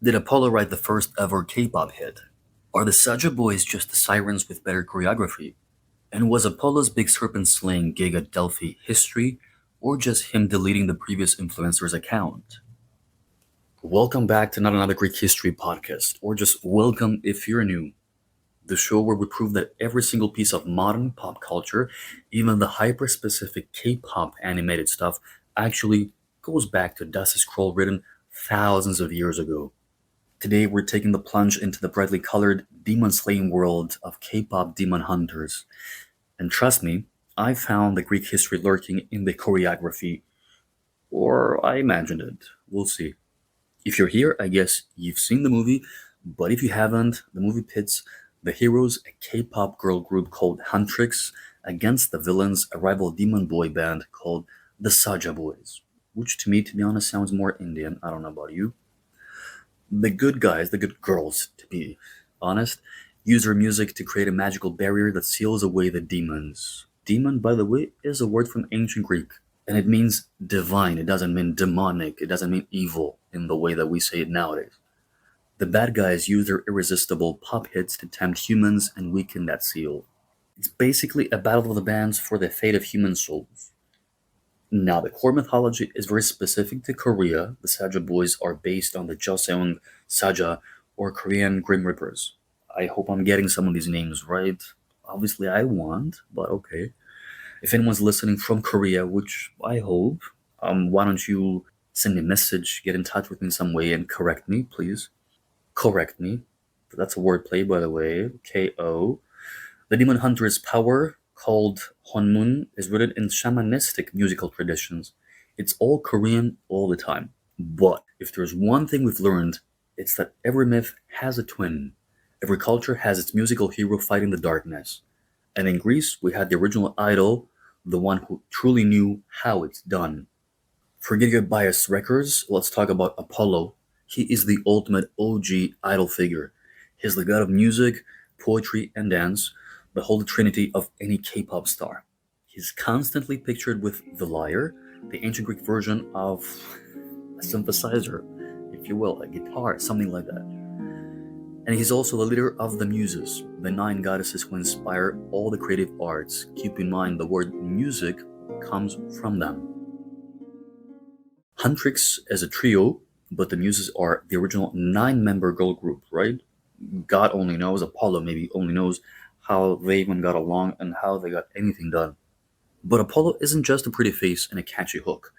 Did Apollo write the first ever K-pop hit? Are the Saja Boys just the Sirens with better choreography? And was Apollo's big serpent-slaying gig at Delphi history, or just him deleting the previous influencer's account? Welcome back to Not Another Greek History podcast, or just welcome if you're new. The show where we prove that every single piece of modern pop culture, even the hyper-specific K-pop animated stuff, actually goes back to dusty scroll written thousands of years ago. Today we're taking the plunge into the brightly colored, demon-slaying world of K-pop demon hunters. And trust me, I found the Greek history lurking in the choreography. Or I imagined it. We'll see. If you're here, I guess you've seen the movie, but if you haven't, the movie pits the heroes, a K-pop girl group called Huntrix, against the villains, a rival demon boy band called the Saja Boys. Which to me, to be honest, sounds more Indian. I don't know about you. The good guys, the good girls, to be honest, use their music to create a magical barrier that seals away the demons. Demon, by the way, is a word from ancient Greek, and it means divine. It doesn't mean demonic. It doesn't mean evil in the way that we say it nowadays. The bad guys use their irresistible pop hits to tempt humans and weaken that seal. It's basically a battle of the bands for the fate of human souls. Now, the core mythology is very specific to Korea. The Saja Boys are based on the Joseon Saja, or Korean Grim Reapers. I hope I'm getting some of these names right. Obviously, I won't, but okay. If anyone's listening from Korea, which I hope, why don't you send me a message, get in touch with me in some way, and correct me, please. Correct me. That's a wordplay, by the way. K-O. The demon hunter's power, called Honmun, is rooted in shamanistic musical traditions. It's all Korean all the time. But if there's one thing we've learned, it's that every myth has a twin. Every culture has its musical hero fighting the darkness. And in Greece, we had the original idol, the one who truly knew how it's done. Forget your biased records, let's talk about Apollo. He is the ultimate OG idol figure. He's the god of music, poetry, and dance, the holy trinity of any K-pop star. He's constantly pictured with the lyre, the ancient Greek version of a synthesizer, if you will, a guitar, something like that. And he's also the leader of the Muses, the 9 goddesses who inspire all the creative arts. Keep in mind the word music comes from them. Huntrix is a trio, but the Muses are the original 9-member girl group, right? God only knows, Apollo maybe only knows how they even got along and how they got anything done. But Apollo isn't just a pretty face and a catchy hook.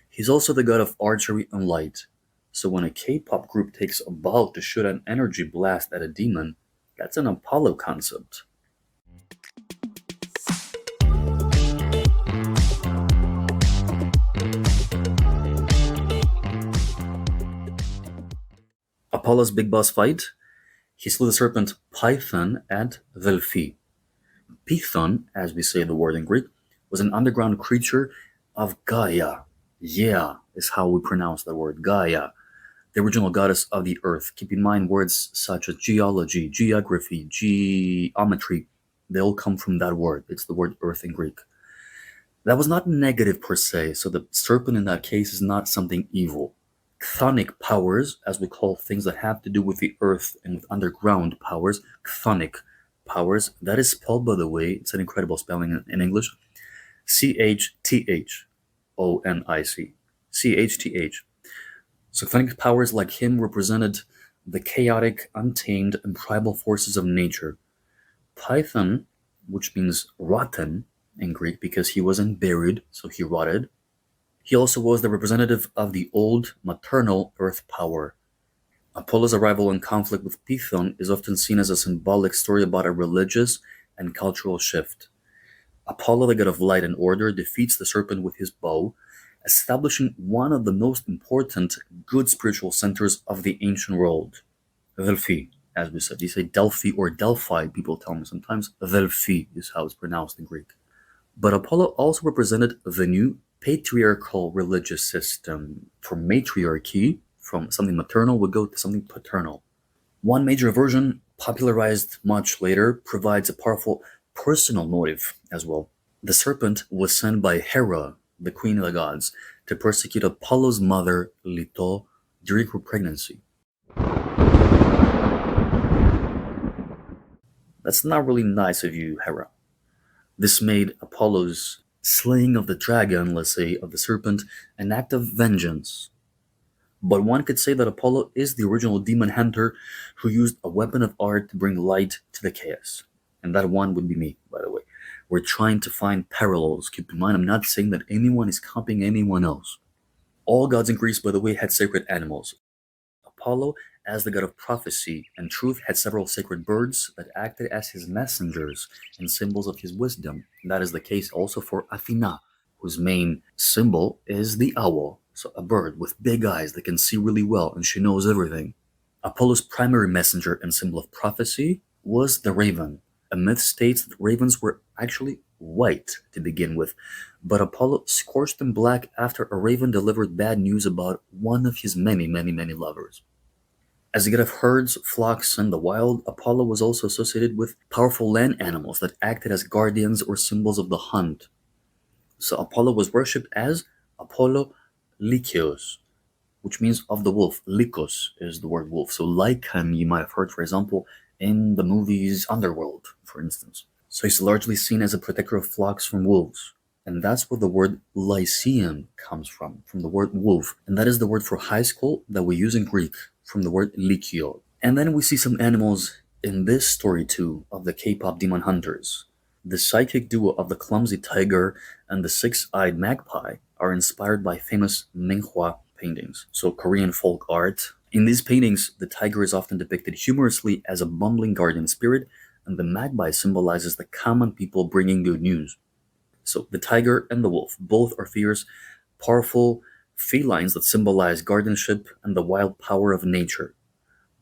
He's also the god of archery and light. So when a K-pop group takes a bow to shoot an energy blast at a demon, that's an Apollo concept. Apollo's big boss fight? He slew the serpent Python at Delphi. Python, as we say the word in Greek, was an underground creature of Gaia. Yeah, is how we pronounce the word Gaia, the original goddess of the earth. Keep in mind words such as geology, geography, geometry, they all come from that word. It's the word earth in Greek. That was not negative per se, so the serpent in that case is not something evil. Chthonic powers, as we call things that have to do with the earth and with underground powers, chthonic powers, that is spelled, by the way, it's an incredible spelling in English, Chthonic. Chth. So chthonic powers like him represented the chaotic, untamed, and primal forces of nature. Python, which means rotten in Greek because he wasn't buried, so he rotted. He also was the representative of the old maternal earth power. Apollo's arrival in conflict with Python is often seen as a symbolic story about a religious and cultural shift. Apollo, the god of light and order, defeats the serpent with his bow, establishing one of the most important good spiritual centers of the ancient world. Delphi, as we said. You say Delphi or Delphi, people tell me sometimes. Delphi is how it's pronounced in Greek. But Apollo also represented the new patriarchal religious system. From matriarchy, from something maternal, would go to something paternal. One major version, popularized much later, provides a powerful personal motive as well. The serpent was sent by Hera, the queen of the gods, to persecute Apollo's mother, Leto, during her pregnancy. That's not really nice of you, Hera. This made Apollo's slaying of the dragon, let's say, of the serpent, an act of vengeance. But one could say that Apollo is the original demon hunter who used a weapon of art to bring light to the chaos. And that one would be me, by the way. We're trying to find parallels. Keep in mind, I'm not saying that anyone is copying anyone else. All gods in Greece, by the way, had sacred animals. Apollo, as the god of prophecy and truth, had several sacred birds that acted as his messengers and symbols of his wisdom. That is the case also for Athena, whose main symbol is the owl, so a bird with big eyes that can see really well and she knows everything. Apollo's primary messenger and symbol of prophecy was the raven. A myth states that ravens were actually white to begin with, but Apollo scorched them black after a raven delivered bad news about one of his many, many, many lovers. As a god of herds, flocks, and the wild, Apollo was also associated with powerful land animals that acted as guardians or symbols of the hunt. So Apollo was worshipped as Apollo Lykios, which means of the wolf. Lykos is the word wolf. So Lycan, you might have heard, for example, in the movies Underworld, for instance. So he's largely seen as a protector of flocks from wolves. And that's where the word lyceum comes from the word wolf. And that is the word for high school that we use in Greek, from the word lykio. And then we see some animals in this story too, of the K-pop demon hunters. The psychic duo of the clumsy tiger and the six-eyed magpie are inspired by famous Minghua paintings, so Korean folk art. In these paintings, the tiger is often depicted humorously as a bumbling guardian spirit, and the magpie symbolizes the common people bringing good news. So the tiger and the wolf both are fierce, powerful felines that symbolize guardianship and the wild power of nature.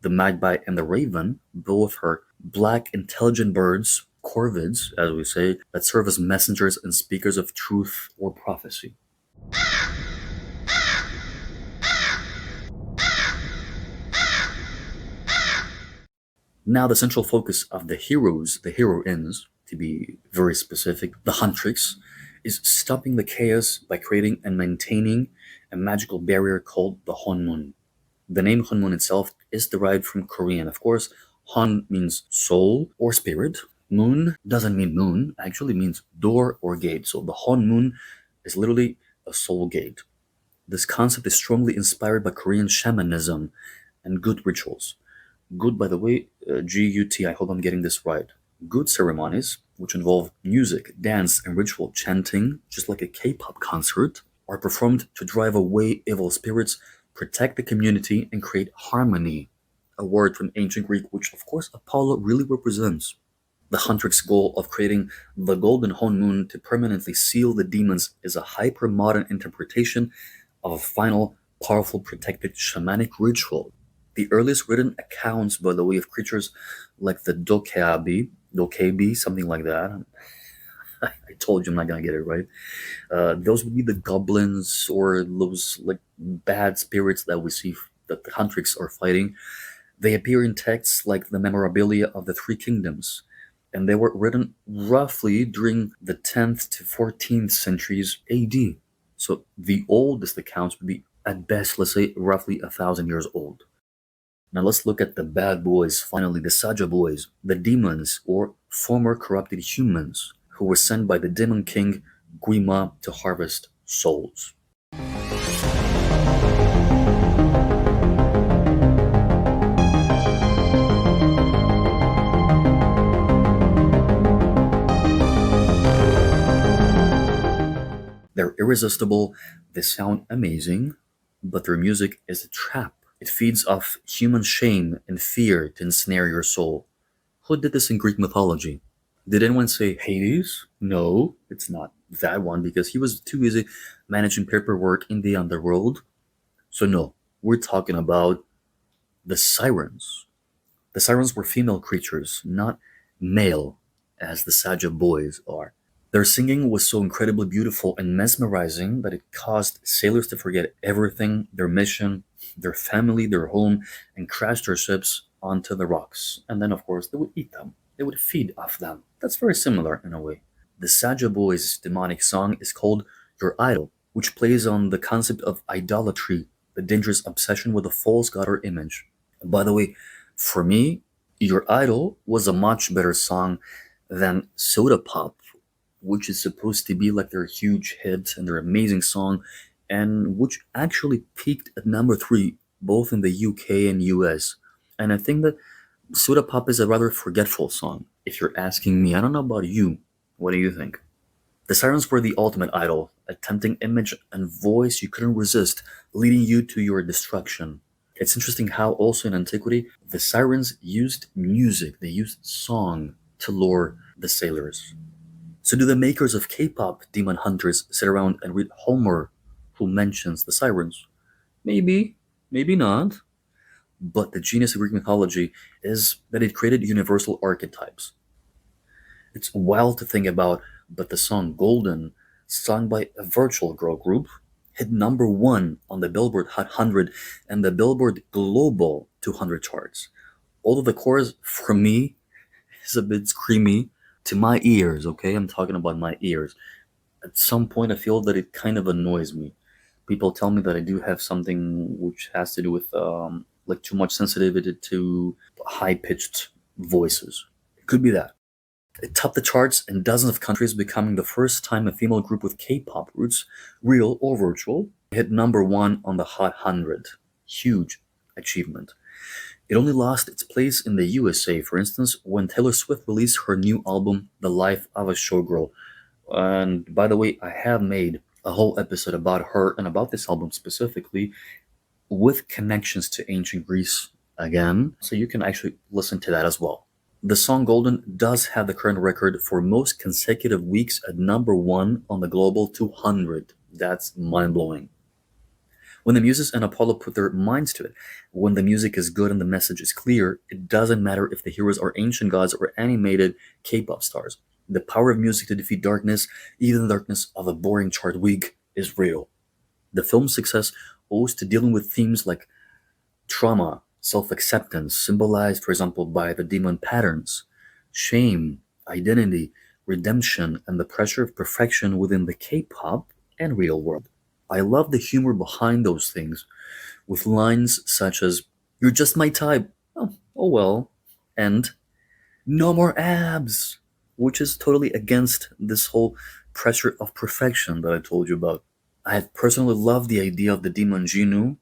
The magpie and the raven both are black, intelligent birds, corvids, as we say, that serve as messengers and speakers of truth or prophecy. Now, the central focus of the heroes, the heroines, to be very specific, the huntrix, is stopping the chaos by creating and maintaining a magical barrier called the Honmun. The name Honmun itself is derived from Korean. Of course, Hon means soul or spirit. Moon doesn't mean moon, actually means door or gate. So the Honmun is literally a soul gate. This concept is strongly inspired by Korean shamanism and good rituals. Good, by the way, G-U-T, I hope I'm getting this right. Good ceremonies, which involve music, dance, and ritual chanting, just like a K-pop concert, are performed to drive away evil spirits, protect the community, and create harmony, a word from ancient Greek, which of course Apollo really represents. The huntrix's goal of creating the golden Honmun to permanently seal the demons is a hyper-modern interpretation of a final, powerful, protected shamanic ritual. The earliest written accounts, by the way, of creatures like the dokebi, something like that. I told you I'm not gonna get it right. Those would be the goblins or those like bad spirits that we see that the huntrix are fighting. They appear in texts like the memorabilia of the Three Kingdoms, and they were written roughly during the 10th to 14th centuries AD. So the oldest accounts would be, at best, let's say, roughly 1,000 years old. Now let's look at the bad boys, finally, the Saja Boys, the demons, or former corrupted humans, who were sent by the demon king Guima to harvest souls. They're irresistible, they sound amazing, but their music is a trap. It feeds off human shame and fear to ensnare your soul. Who did this in Greek mythology? Did anyone say Hades? No, it's not that one because he was too busy managing paperwork in the underworld. So no, we're talking about the Sirens. The Sirens were female creatures, not male, as the Saja Boys are. Their singing was so incredibly beautiful and mesmerizing that it caused sailors to forget everything, their mission, their family, their home, and crash their ships onto the rocks. And then, of course, they would eat them. They would feed off them. That's very similar in a way. The Saja Boys' demonic song is called Your Idol, which plays on the concept of idolatry, the dangerous obsession with a false god or image. And by the way, for me, Your Idol was a much better song than Soda Pop, which is supposed to be like their huge hit and their amazing song, and which actually peaked at number 3 both in the UK and US. And I think that Soda Pop is a rather forgetful song, if you're asking me. I don't know about you. What do you think? The Sirens were the ultimate idol, a tempting image and voice you couldn't resist, leading you to your destruction. It's interesting how also in antiquity, the Sirens used music, they used song to lure the sailors. So do the makers of K-pop demon hunters sit around and read Homer, who mentions the Sirens? Maybe, maybe not. But the genius of Greek mythology is that it created universal archetypes. It's wild to think about, but the song Golden, sung by a virtual girl group, hit number 1 on the Billboard Hot 100 and the Billboard Global 200 charts. Although the chorus, for me, is a bit screamy to my ears, okay? I'm talking about my ears. At some point, I feel that it kind of annoys me. People tell me that I do have something which has to do with like too much sensitivity to high-pitched voices. It could be that. It topped the charts in dozens of countries, becoming the first time a female group with K-pop roots, real or virtual, hit number 1 on the Hot 100. Huge achievement. It only lost its place in the USA, for instance, when Taylor Swift released her new album, The Life of a Showgirl. And by the way, I have made a whole episode about her and about this album specifically, with connections to ancient Greece again, so you can actually listen to that as well. The song Golden does have the current record for most consecutive weeks at number 1 on the Global 200. That's mind-blowing. When the Muses and Apollo put their minds to it, when the music is good and the message is clear, it doesn't matter if the heroes are ancient gods or animated K-pop stars. The power of music to defeat darkness, even the darkness of a boring chart week, is real. The film's success owes to dealing with themes like trauma, self-acceptance, symbolized, for example, by the demon patterns, shame, identity, redemption, and the pressure of perfection within the K-pop and real world. I love the humor behind those things, with lines such as, "You're just my type, oh well," and "No more abs," which is totally against this whole pressure of perfection that I told you about. I have personally loved the idea of the demon Jinu,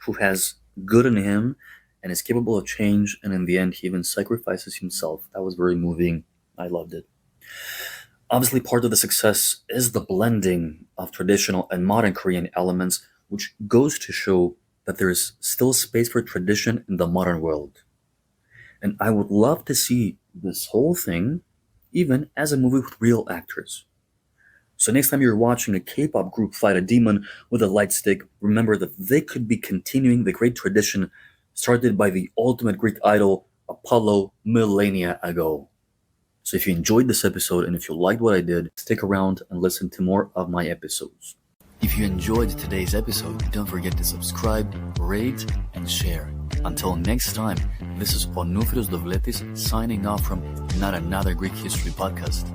who has good in him and is capable of change, and in the end he even sacrifices himself. That was very moving. I loved it. Obviously, part of the success is the blending of traditional and modern Korean elements, which goes to show that there is still space for tradition in the modern world. And I would love to see this whole thing even as a movie with real actors. So next time you're watching a K-pop group fight a demon with a light stick, remember that they could be continuing the great tradition started by the ultimate Greek idol, Apollo, millennia ago. So if you enjoyed this episode and if you liked what I did, stick around and listen to more of my episodes. If you enjoyed today's episode, don't forget to subscribe, rate, and share. Until next time, this is Onoufiros Dovletis signing off from Not Another Greek History Podcast.